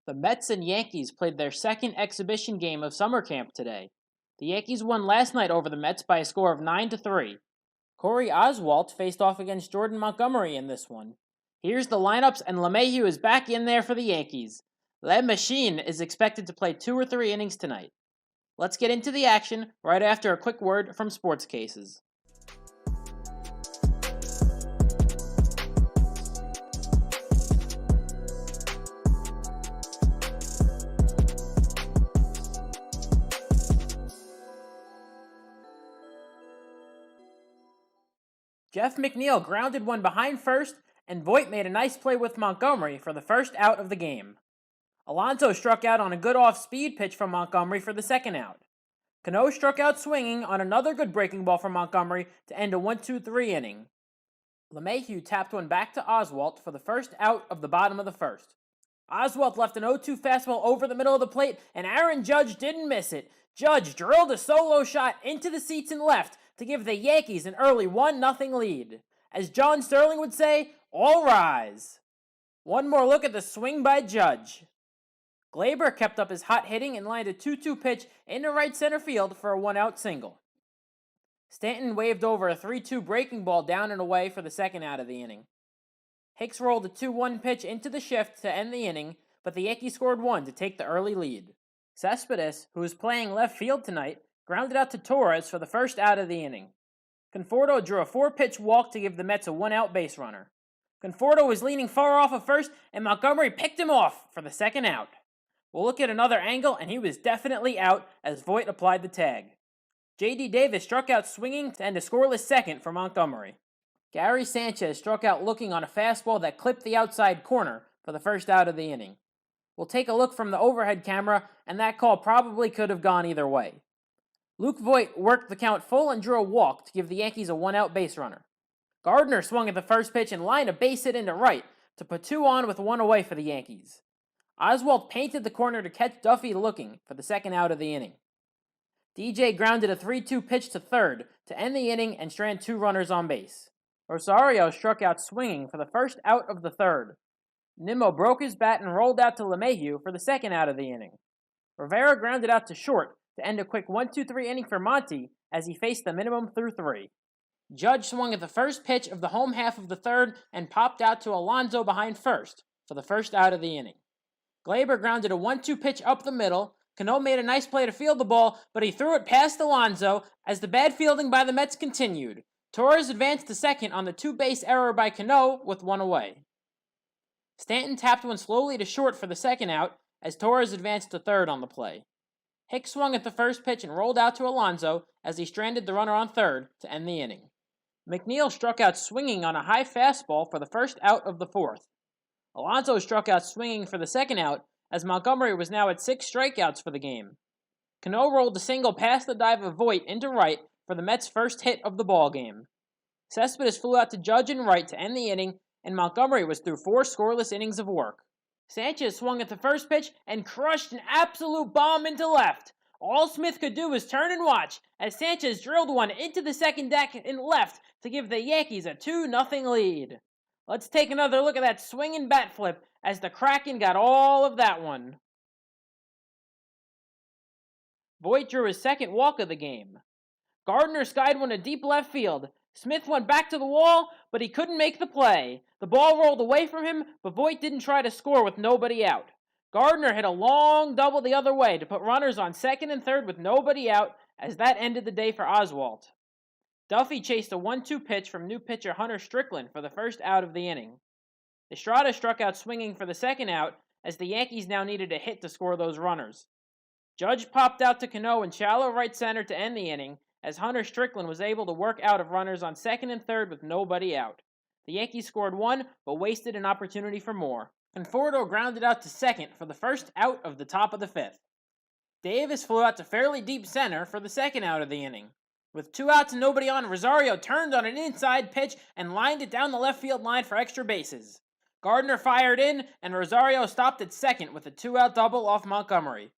The Mets and Yankees played their second exhibition game of summer camp today. The Yankees won last night over the Mets by a score of 9-3. Corey Oswalt faced off against Jordan Montgomery in this one. Here's the lineups, and LeMahieu is back in there for the Yankees. Le Machine is expected to play 2 or 3 innings tonight. Let's get into the action right after a quick word from Sports Cases. Jeff McNeil grounded one behind first, and Voit made a nice play with Montgomery for the first out of the game. Alonso struck out on a good off-speed pitch from Montgomery for the second out. Cano struck out swinging on another good breaking ball from Montgomery to end a 1-2-3 inning. LeMahieu tapped one back to Oswalt for the first out of the bottom of the first. Oswalt left an 0-2 fastball over the middle of the plate, and Aaron Judge didn't miss it. Judge drilled a solo shot into the seats and left to give the Yankees an early 1-0 lead. As John Sterling would say, all rise. One more look at the swing by Judge. Glaber kept up his hot hitting and lined a 2-2 pitch into right center field for a 1-out single. Stanton waved over a 3-2 breaking ball down and away for the second out of the inning. Hicks rolled a 2-1 pitch into the shift to end the inning, but the Yankees scored one to take the early lead. Cespedes, who is playing left field tonight, grounded out to Torres for the first out of the inning. Conforto drew a 4-pitch walk to give the Mets a 1-out base runner. Conforto was leaning far off of first, and Montgomery picked him off for the second out. We'll look at another angle, and he was definitely out as Voit applied the tag. J.D. Davis struck out swinging to end a scoreless second for Montgomery. Gary Sanchez struck out looking on a fastball that clipped the outside corner for the first out of the inning. We'll take a look from the overhead camera, and that call probably could have gone either way. Luke Voit worked the count full and drew a walk to give the Yankees a 1-out base runner. Gardner swung at the first pitch and lined a base hit into right to put 2 on with 1 away for the Yankees. Oswalt painted the corner to catch Duffy looking for the second out of the inning. DJ grounded a 3-2 pitch to third to end the inning and strand 2 runners on base. Rosario struck out swinging for the first out of the third. Nimmo broke his bat and rolled out to LeMahieu for the second out of the inning. Rivera grounded out to short to end a quick 1-2-3 inning for Monty as he faced the minimum through 3. Judge swung at the first pitch of the home half of the third and popped out to Alonso behind first for the first out of the inning. Glaber grounded a 1-2 pitch up the middle. Cano made a nice play to field the ball, but he threw it past Alonso as the bad fielding by the Mets continued. Torres advanced to second on the 2-base error by Cano with 1 away. Stanton tapped one slowly to short for the second out as Torres advanced to third on the play. Hicks swung at the first pitch and rolled out to Alonso as he stranded the runner on third to end the inning. McNeil struck out swinging on a high fastball for the first out of the fourth. Alonso struck out swinging for the second out as Montgomery was now at 6 strikeouts for the game. Cano rolled a single past the dive of Voit into right for the Mets' first hit of the ballgame. Cespedes flew out to Judge and right to end the inning, and Montgomery was through 4 scoreless innings of work. Sanchez swung at the first pitch and crushed an absolute bomb into left. All Smith could do was turn and watch as Sanchez drilled one into the second deck and left to give the Yankees a 2-0 lead. Let's take another look at that swinging bat flip as the Kraken got all of that one. Voit drew his second walk of the game. Gardner skied one to deep left field. Smith went back to the wall, but he couldn't make the play. The ball rolled away from him, but Voit didn't try to score with nobody out. Gardner hit a long double the other way to put runners on second and third with nobody out, as that ended the day for Oswalt. Duffy chased a 1-2 pitch from new pitcher Hunter Strickland for the first out of the inning. Estrada struck out swinging for the second out, as the Yankees now needed a hit to score those runners. Judge popped out to Cano in shallow right center to end the inning, as Hunter Strickland was able to work out of runners on second and third with nobody out. The Yankees scored 1, but wasted an opportunity for more. Conforto grounded out to second for the first out of the top of the 5th. Davis flew out to fairly deep center for the second out of the inning. With 2 outs and nobody on, Rosario turned on an inside pitch and lined it down the left field line for extra bases. Gardner fired in, and Rosario stopped at second with a 2-out double off Montgomery.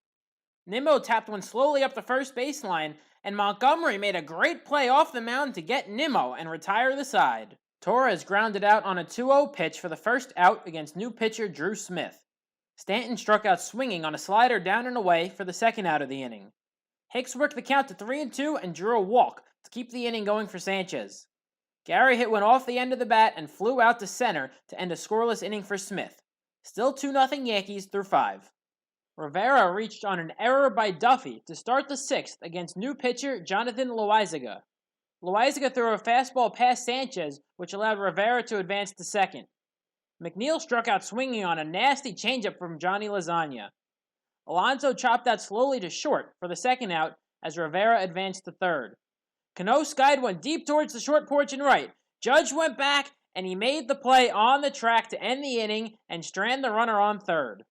Nimmo tapped one slowly up the first baseline, and Montgomery made a great play off the mound to get Nimmo and retire the side. Torres grounded out on a 2-0 pitch for the first out against new pitcher Drew Smith. Stanton struck out swinging on a slider down and away for the second out of the inning. Hicks worked the count to 3-2 and drew a walk to keep the inning going for Sanchez. Gary hit one off the end of the bat and flew out to center to end a scoreless inning for Smith. Still 2-0 Yankees through 5. Rivera reached on an error by Duffy to start the 6th against new pitcher Jonathan Loaizaga. Loaizaga threw a fastball past Sanchez, which allowed Rivera to advance to second. McNeil struck out swinging on a nasty changeup from Johnny Lasagna. Alonso chopped out slowly to short for the second out as Rivera advanced to third. Cano skied one deep towards the short porch and right. Judge went back, and he made the play on the track to end the inning and strand the runner on third.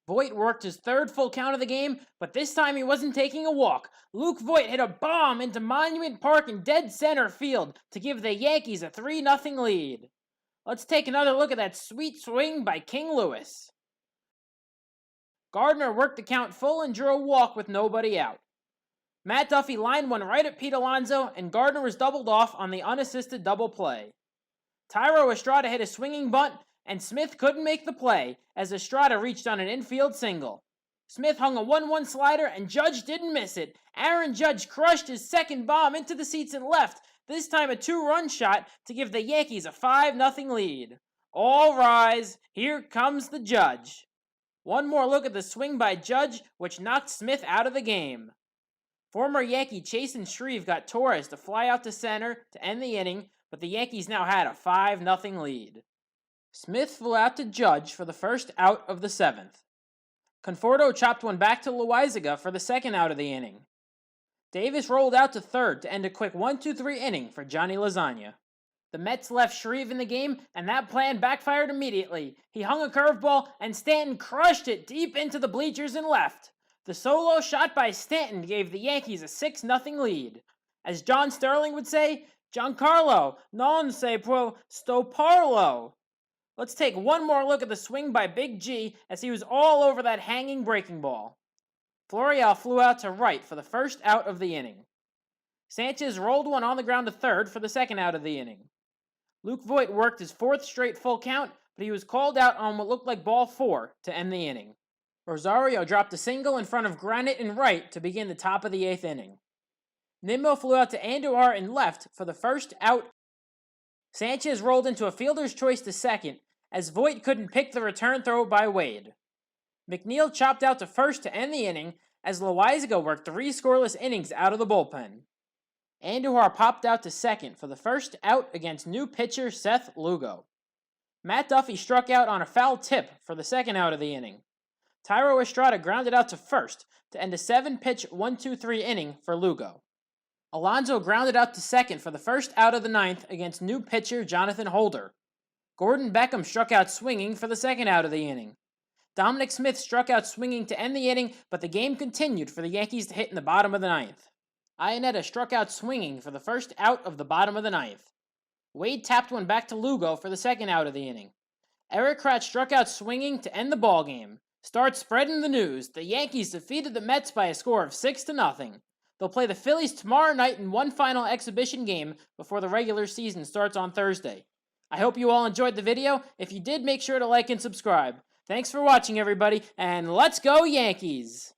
Voit worked his third full count of the game, but this time he wasn't taking a walk. Luke Voit hit a bomb into Monument Park in dead center field to give the Yankees a 3-0 lead. Let's take another look at that sweet swing by King Louis. Gardner worked the count full and drew a walk with nobody out. Matt Duffy lined one right at Pete Alonso, and Gardner was doubled off on the unassisted double play. Thairo Estrada hit a swinging bunt, and Smith couldn't make the play as Estrada reached on an infield single. Smith hung a 1-1 slider, and Judge didn't miss it. Aaron Judge crushed his second bomb into the seats and left, this time a 2-run shot to give the Yankees a 5-0 lead. All rise, here comes the Judge. One more look at the swing by Judge, which knocked Smith out of the game. Former Yankee Chasen Shreve got Torres to fly out to center to end the inning, but the Yankees now had a 5-0 lead. Smith flew out to Judge for the first out of the 7th. Conforto chopped one back to Loaizaga for the second out of the inning. Davis rolled out to third to end a quick 1-2-3 inning for Johnny Lasagna. The Mets left Shreve in the game, and that plan backfired immediately. He hung a curveball, and Stanton crushed it deep into the bleachers and left. The solo shot by Stanton gave the Yankees a 6-0 lead. As John Sterling would say, Giancarlo, non se può stopparlo. Let's take one more look at the swing by Big G as he was all over that hanging breaking ball. Florial flew out to right for the first out of the inning. Sanchez rolled one on the ground to third for the second out of the inning. Luke Voit worked his 4th straight full count, but he was called out on what looked like ball 4 to end the inning. Rosario dropped a single in front of Granite and right to begin the top of the 8th inning. Nimmo flew out to Andujar in left for the first out. Sanchez rolled into a fielder's choice to second as Voit couldn't pick the return throw by Wade. McNeil chopped out to first to end the inning as Loaizaga worked 3 scoreless innings out of the bullpen. Andujar popped out to second for the first out against new pitcher Seth Lugo. Matt Duffy struck out on a foul tip for the second out of the inning. Thairo Estrada grounded out to first to end a 7-pitch 1-2-3 inning for Lugo. Alonso grounded out to second for the first out of the 9th against new pitcher Jonathan Holder. Gordon Beckham struck out swinging for the second out of the inning. Dominic Smith struck out swinging to end the inning, but the game continued for the Yankees to hit in the bottom of the 9th. Iannetta struck out swinging for the first out of the bottom of the 9th. Wade tapped one back to Lugo for the second out of the inning. Eric Kratz struck out swinging to end the ballgame. Start spreading the news. The Yankees defeated the Mets by a score of 6-0. They'll play the Phillies tomorrow night in one final exhibition game before the regular season starts on Thursday. I hope you all enjoyed the video. If you did, make sure to like and subscribe. Thanks for watching, everybody, and let's go Yankees!